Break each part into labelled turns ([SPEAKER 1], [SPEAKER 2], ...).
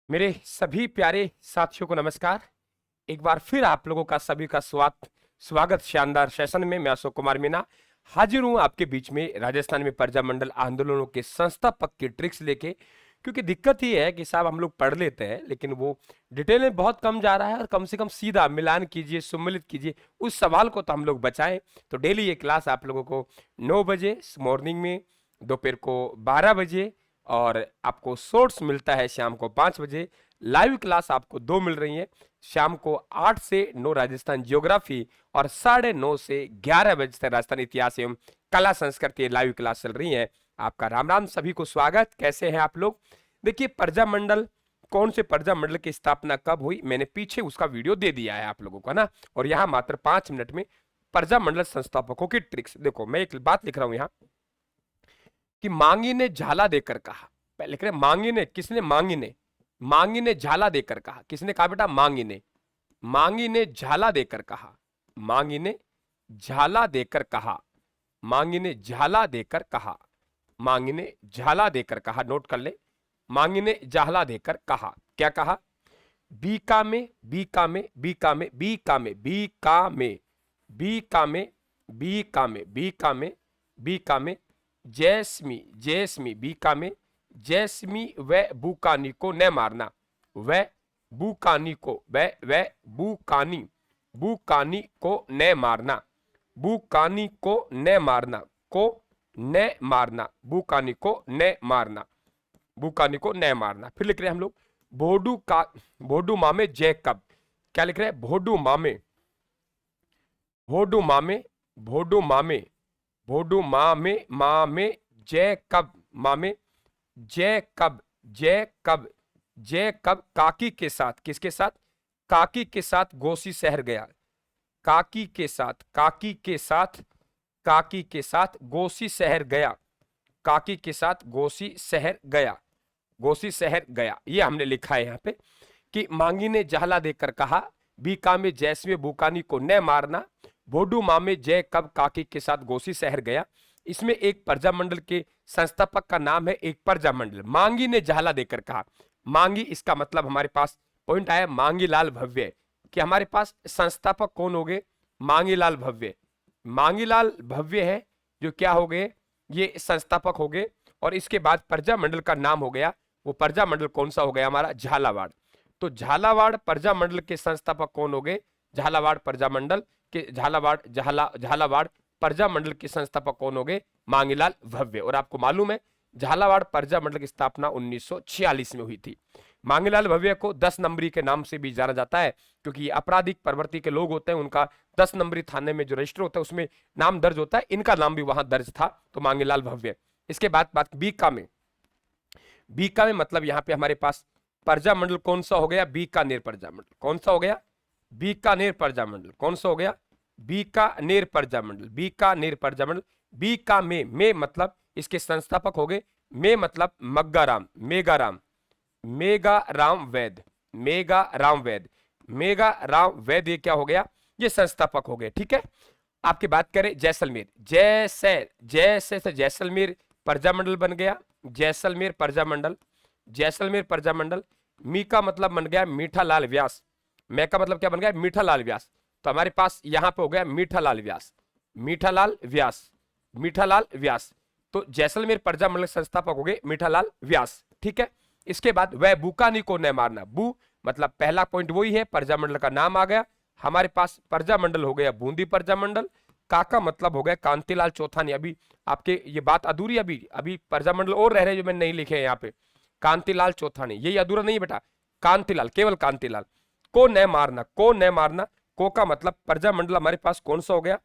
[SPEAKER 1] मेरे सभी प्यारे साथियों को नमस्कार। एक बार फिर आप लोगों का सभी का स्वागत शानदार सेशन में। मैं अशोक कुमार मीना हाजिर हूं आपके बीच में राजस्थान में प्रजामंडल आंदोलनों के संस्थापक की ट्रिक्स लेके। क्योंकि दिक्कत ये है कि साहब हम लोग पढ़ लेते हैं लेकिन वो डिटेल में बहुत कम जा रहा है, और कम से कम सीधा मिलान कीजिए, सम्मिलित कीजिए, उस सवाल को तो हम लोग बचाएं। तो डेली ये क्लास आप लोगों को 9 बजे मॉर्निंग में, दोपहर को 12 बजे, और आपको शॉर्ट्स मिलता है शाम को 5 बजे। लाइव क्लास आपको 2 मिल रही है, शाम को 8 से 9 राजस्थान ज्योग्राफी और 9:30 से 11 बजे तक राजस्थान इतिहास एवं कला संस्कृति लाइव क्लास चल रही है। आपका राम राम, सभी को स्वागत। कैसे हैं आप लोग? देखिए, प्रजामंडल, कौन से प्रजामंडल की स्थापना कब हुई, मैंने पीछे उसका वीडियो दे दिया है आप लोगों को ना। और यहाँ मात्र 5 मिनट में प्रजामंडल संस्थापकों की ट्रिक्स। देखो, मैं एक बात लिख रहा हूं यहाँ कि मांगी ने झाला देकर कहा। पहले लिख रहे मांगी ने, किसने? मांगी ने झाला देकर कहा। किसने कहा बेटा? मांगी ने झाला देकर कहा। मांगी ने झाला देकर कहा। मांगी ने झाला देकर कहा। मांगी ने झाला देकर कहा। नोट कर ले, मांगी ने झाला देकर कहा। क्या कहा? बीका में, बीका में, बीका में, बीका में, बीका में, बीका में, बीका में, बीका में, बीका में, जैस्मी, जैस्मी, बीका में, जैस्मी व बुकानी को न मारना। व बुकानी को, व बुकानी, बुकानी को न मारना। बुकानी को न मारना, को न मारना, बुकानी को न मारना, बुकानी को न मारना। फिर लिख रहे हैं हम लोग भोडू का, भोडू मामे जैकब। क्या लिख रहे हैं? भोडू मामे, भोडू मामे, भोडू मामे, भोडू मामे, मामे जैकब, मामे जैकब, जैकब, जैकब काकी के साथ। किसके साथ? काकी के साथ गोसी शहर गया। काकी के साथ, काकी के साथ, काकी के साथ गोसी शहर गया। काकी के साथ गोसी शहर गया, गोसी शहर गया। ये हमने लिखा है यहाँ पे कि मांगी ने जहला देकर कहा, बीका में जैसवे बुकानी को न मारना, भोडू मामे जय कब काकी के साथ गोसी शहर गया। इसमें एक प्रजामंडल के संस्थापक का नाम है, एक प्रजामंडल। मांगी ने जहला देकर कहा। मांगी, इसका मतलब हमारे पास पॉइंट आया मांगी लाल भव्य, कि हमारे पास संस्थापक कौन हो गए? मांगी लाल भव्य। मांगी लाल भव्य है जो क्या हो गए? ये संस्थापक हो गए। और इसके बाद प्रजामंडल का नाम हो गया, वो प्रजामंडल कौन सा हो गया? हमारा झालावाड़। तो झालावाड़ प्रजामंडल के संस्थापक कौन हो गए? झालावाड़ प्रजामंडल के, झालावाड़ प्रजामंडल के संस्थापक कौन हो गए? मांगीलाल भव्य। और आपको मालूम है झालावाड़ प्रजामंडल की स्थापना 1946 में हुई थी। मांगीलाल भव्य को 10 नंबरी के नाम से भी जाना जाता है, क्योंकि ये आपराधिक प्रवृत्ति के लोग होते हैं, उनका 10 नंबरी थाने में जो रजिस्टर होता है उसमें नाम दर्ज होता है, इनका नाम भी वहां दर्ज था, तो मांगीलाल भव्य। इसके बाद बात बीका में। बीका में मतलब यहां पे हमारे पास प्रजामंडल कौन सा हो गया? बीकानेर प्रजामंडल। कौन सा हो गया? बीकानेर प्रजामंडल। कौन सा हो गया? बीकानेर प्रजामंडल। बीकानेर प्रजामंडल। बीका में मतलब इसके संस्थापक हो गए, में मतलब मग्गाराम, मेगाराम, मेगा राम वैद, मेगा राम वैद, मेगा राम वैद। ये क्या हो गया? ये संस्थापक हो गए। ठीक है। आपकी बात करें जैसलमेर, जैसे से जैसलमेर प्रजामंडल बन गया। जैसलमेर प्रजामंडल, जैसलमेर प्रजामंडल। मी का मतलब बन गया मीठा लाल व्यास। मैं का मतलब क्या बन गया? मीठा लाल व्यास। तो हमारे पास यहां पे हो गया मीठा लाल व्यास, मीठा लाल व्यास, मीठा लाल व्यास। तो जैसलमेर प्रजामंडल संस्थापक हो गए मीठा लाल व्यास। ठीक है। इसके बाद वह बुकानी को न मारना। बू मतलब पहला पॉइंट वही है, प्रजामंडल का नाम आ गया। हमारे पास प्रजामंडल हो गया बूंदी प्रजामंडल। काका मतलब हो गया कांतिलाल चौथानी। अभी आपके ये बात अधूरी, अभी अभी प्रजामंडल और रह रहे जो मैंने नहीं लिखे हैं यहाँ पे। कांतिलाल चौथानी, यही अधूरा नहीं बेटा, कांतिलाल, केवल कांतिलाल को न मारना। को न मारना, को का मतलब प्रजामंडल हमारे पास कौन सा हो गया?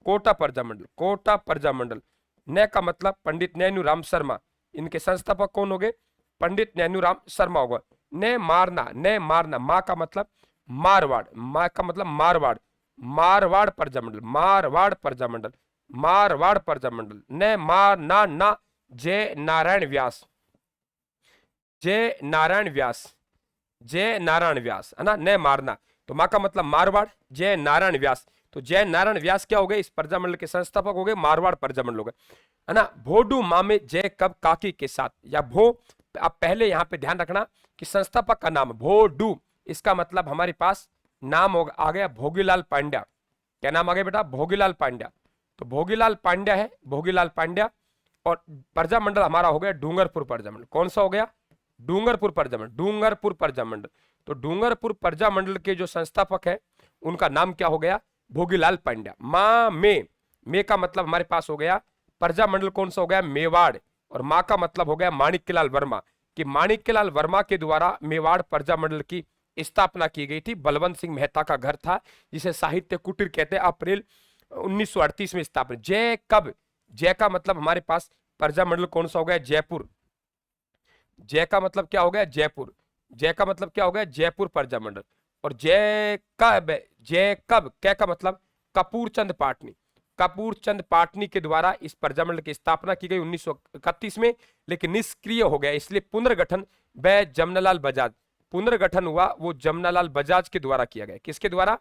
[SPEAKER 1] कोटा प्रजामंडल, कोटा प्रजामंडल। न का मतलब पंडित नैनूराम शर्मा, इनके संस्थापक कौन हो गए? पंडित नैनूराम शर्मा होगा। न मारना, न मारना, माँ का मतलब मारवाड़, माँ का मतलब मारवाड़, मारवाड़ प्रजामंडल, मारवाड़ प्रजामंडल, मारवाड़ प्रजामंडल। न मारना ना, जय नारायण व्यास, जय नारायण व्यास, जय नारायण व्यास, है ना। न मारना, तो माँ का मतलब मारवाड़, जय नारायण व्यास। तो जय नारायण व्यास क्या हो गए? इस प्रजामंडल के संस्थापक हो गए, मारवाड़ प्रजामंडल हो गए, है ना। भोडू मामे जय कब काकी के साथ, या भो अब पहले यहाँ पे ध्यान रखना कि संस्थापक का नाम भोडू, इसका मतलब हमारे पास नाम आ गया भोगीलाल पांड्या। क्या नाम आ गया बेटा? भोगीलाल पांड्या। तो भोगीलाल पांड्या है, भोगीलाल पांड्या। और प्रजामंडल हमारा हो गया डूंगरपुर प्रजामंडल। कौन सा हो गया? डूंगरपुर प्रजामंडल, डूंगरपुर प्रजामंडल। तो डूंगरपुर प्रजामंडल के जो संस्थापक है उनका नाम क्या हो गया? भोगीलाल पांड्या। माँ में का मतलब हमारे पास हो गया प्रजामंडल कौन सा हो गया? मेवाड़। और माँ का मतलब हो गया माणिक्यलाल वर्मा, कि माणिक्यलाल वर्मा के द्वारा मेवाड़ प्रजामंडल की स्थापना की गई थी। बलवंत सिंह मेहता का घर था जिसे साहित्य कुटीर कहते हैं। अप्रैल 1938 में स्थापना। जय कब? जय का मतलब हमारे पास प्रजामंडल कौन सा हो गया? जयपुर। जय का मतलब क्या हो गया? जयपुर। जय का मतलब क्या हो गया? जयपुर प्रजामंडल। और जय कब क्या का मतलब कपूर चंद पाटनी। कपूर चंद पाटनी के द्वारा इस प्रजामंडल की स्थापना की गई 1931 में, लेकिन निष्क्रिय हो गया, इसलिए पुनर्गठन व जमनालाल बजाज। पुनर्गठन हुआ वो जमनालाल बजाज के द्वारा किया गया। किसके द्वारा?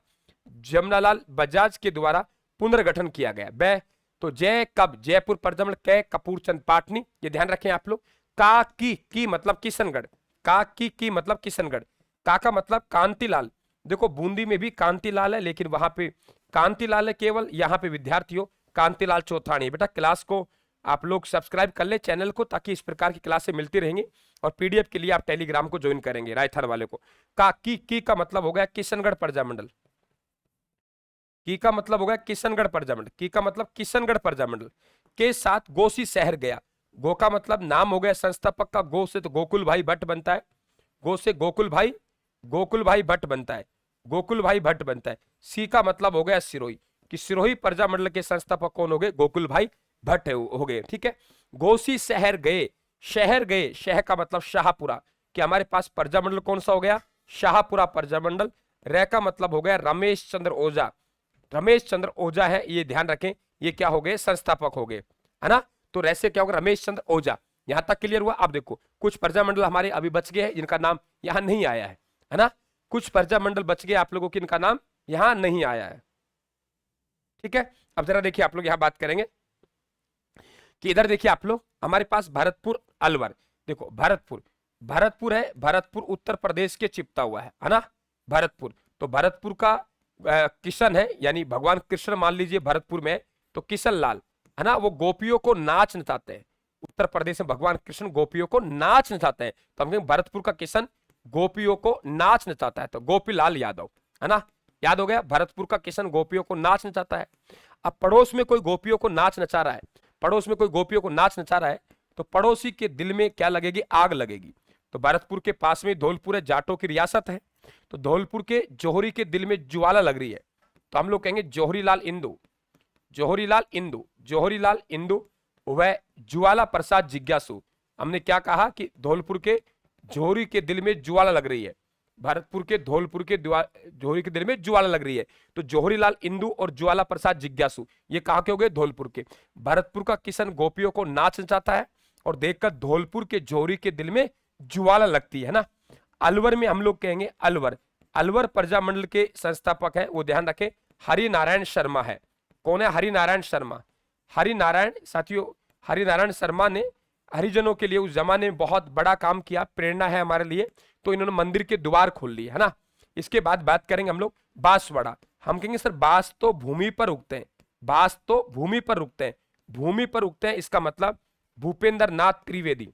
[SPEAKER 1] जमनालाल बजाज के द्वारा पुनर्गठन किया गया। ब तो जय कब? जयपुर प्रजामंडल। कै कपूर चंद पाटनी, ये ध्यान रखें आप लोग। का की मतलब किशनगढ़। का की मतलब किशनगढ़। का मतलब कांतिलाल। देखो बूंदी में भी कांतिलाल है, लेकिन वहां पे कांतिलाल है केवल, यहाँ पे विद्यार्थियों कांतिलाल चौथानी। बेटा क्लास को आप लोग सब्सक्राइब कर ले चैनल को, ताकि इस प्रकार की क्लासें मिलती रहेंगी। और पीडीएफ के लिए आप टेलीग्राम को ज्वाइन करेंगे रायथान वाले को। का की का मतलब हो गया किशनगढ़ प्रजामंडल। की का मतलब हो गया किशनगढ़ प्रजामंडल। की का मतलब किशनगढ़ प्रजामंडल के साथ गोसी शहर गया। गो का मतलब नाम हो गया संस्थापक का। गो से तो गोकुल भाई भट्ट बनता है। गो से गोकुल भाई भट्ट बनता है। गोकुल भाई भट्ट बनता है। सी का मतलब हो गया सिरोही, कि सिरोही प्रजामंडल के संस्थापक कौन हो गए? गोकुल भाई भट्ट हो गए। ठीक है। गोसी शहर गए। शहर गए, शहर का मतलब शाहपुरा, कि हमारे पास प्रजामंडल कौन सा हो गया? शाहपुरा प्रजामंडल। रे का मतलब हो गया रमेश चंद्र ओझा। रमेश चंद्र ओझा है, ये ध्यान रखें, ये क्या हो गए? संस्थापक हो गए, है ना। तो रैसे क्या होगा? रमेश चंद्र ओझा। यहां तक क्लियर हुआ? अब देखो कुछ प्रजामंडल हमारे अभी बच गए हैं जिनका नाम यहां नहीं आया है ना। कुछ प्रजामंडल बच गए आप लोगों की, इनका नाम यहां नहीं आया है। ठीक है। अब जरा देखिए आप लोग यहां बात करेंगे कि इधर देखिए आप लोग हमारे पास भरतपुर अलवर। देखो भरतपुर है, भरतपुर उत्तर प्रदेश के चिपता हुआ है ना भरतपुर। तो भरतपुर का किशन है, यानी भगवान कृष्ण मान लीजिए भरतपुर में, तो किशन लाल है ना, वो गोपियों को नाच नचाते हैं। उत्तर प्रदेश में भगवान कृष्ण गोपियों को नाच नचाते हैं, तो हम कहेंगे भरतपुर का किशन गोपियों को नाच नचाता है, तो गोपीलाल यादव, है ना। याद हो गया? भरतपुर का किशन गोपियों को नाच नचाता है। अब पड़ोस में कोई गोपियों को नाच नचा रहा है, पड़ोस में कोई गोपियों को नाच नचा रहा है, तो पड़ोसी के दिल में क्या लगेगी? आग लगेगी। तो भरतपुर के पास में धौलपुर है, जाटों की रियासत है, तो धौलपुर के जौहरी के दिल में ज्वाला लग रही है, तो हम लोग कहेंगे जौहरीलाल इंदु। जौहरीलाल इंदु, जौहरीलाल इंदु वह ज्वाला प्रसाद जिज्ञासु। हमने क्या कहा कि धौलपुर के जौहरी के दिल में ज्वाला लग रही है, भरतपुर के धौलपुर के जौहरी के दिल में ज्वाला लग रही है, तो जौहरीलाल इंदु और ज्वाला प्रसाद जिज्ञासु ये कहाँ के हो गए? धौलपुर के। भरतपुर का किशन गोपियों को नाच नचाता है, और देखकर धौलपुर के जौहरी के दिल में ज्वाला लगती है ना। अलवर में हम लोग कहेंगे अलवर। अलवर प्रजामंडल के संस्थापक है, वो ध्यान रखें, हरिनारायण शर्मा है। कौन है? हरिनारायण शर्मा। हरिनारायण साथियों, हरिनारायण शर्मा ने हरिजनों के लिए उस जमाने में बहुत बड़ा काम किया, प्रेरणा है हमारे लिए, तो इन्होंने मंदिर के द्वार खोल लिए, है ना। इसके बाद बात करेंगे हम लोग बांसवाड़ा। हम कहेंगे सर बांस तो भूमि पर उगते हैं, बांस तो भूमि पर उगते हैं, भूमि पर उगते हैं, इसका मतलब भूपेंद्र नाथ त्रिवेदी।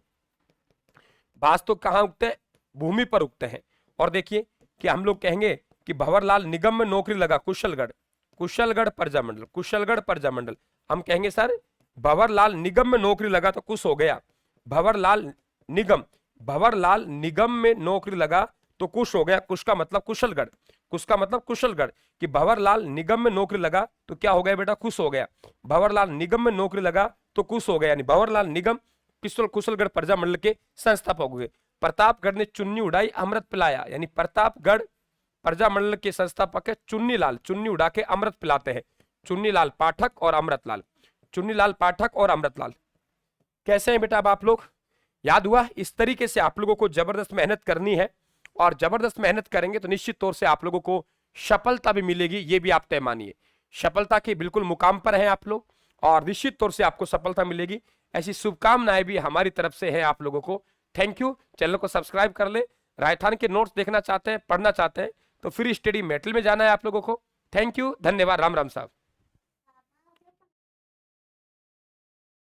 [SPEAKER 1] बांस तो कहाँ उगते हैं? भूमि पर उगते हैं। और देखिए कि हम लोग कहेंगे कि भंवरलाल निगम में नौकरी लगा, कुशलगढ़, कुशलगढ़ प्रजामंडल, कुशलगढ़ प्रजामंडल। हम कहेंगे सर भंवरलाल निगम में नौकरी लगा तो कुश हो गया, भंवरलाल निगम, भंवरलाल निगम में नौकरी लगा तो कुश हो गया। कुश का मतलब कुशलगढ़, कुश का मतलब कुशलगढ़, कि भंवरलाल निगम में नौकरी लगा तो क्या हो गया बेटा? कुश हो गया। भंवरलाल निगम में नौकरी लगा तो कुश हो गया, यानी भंवरलाल निगम कुशलगढ़ प्रजामंडल के संस्थापक हुए। प्रतापगढ़ ने चुन्नी उड़ाई अमृत पिलाया, यानी प्रतापगढ़ प्रजामंडल के संस्थापक है चुन्नीलाल, चुन्नी उड़ा के अमृत पिलाते हैं, चुन्नीलाल पाठक और अमृतलाल, चुन्नीलाल पाठक और अमृतलाल। कैसे हैं बेटा अब आप लोग? याद हुआ? इस तरीके से आप लोगों को जबरदस्त मेहनत करनी है, और जबरदस्त मेहनत करेंगे तो निश्चित तौर से आप लोगों को सफलता भी मिलेगी, ये भी आप तय मानिए। सफलता के बिल्कुल मुकाम पर हैं आप लोग, और निश्चित तौर से आपको सफलता मिलेगी, ऐसी शुभकामनाएं भी हमारी तरफ से है आप लोगों को। Thank you. चैनल को सब्सक्राइब कर ले। राजस्थान के नोट्स देखना चाहते हैं, पढ़ना चाहते हैं तो फ्री स्टडी मेटल में जाना है आप लोगों को। थैंक यू, धन्यवाद, राम राम साहब।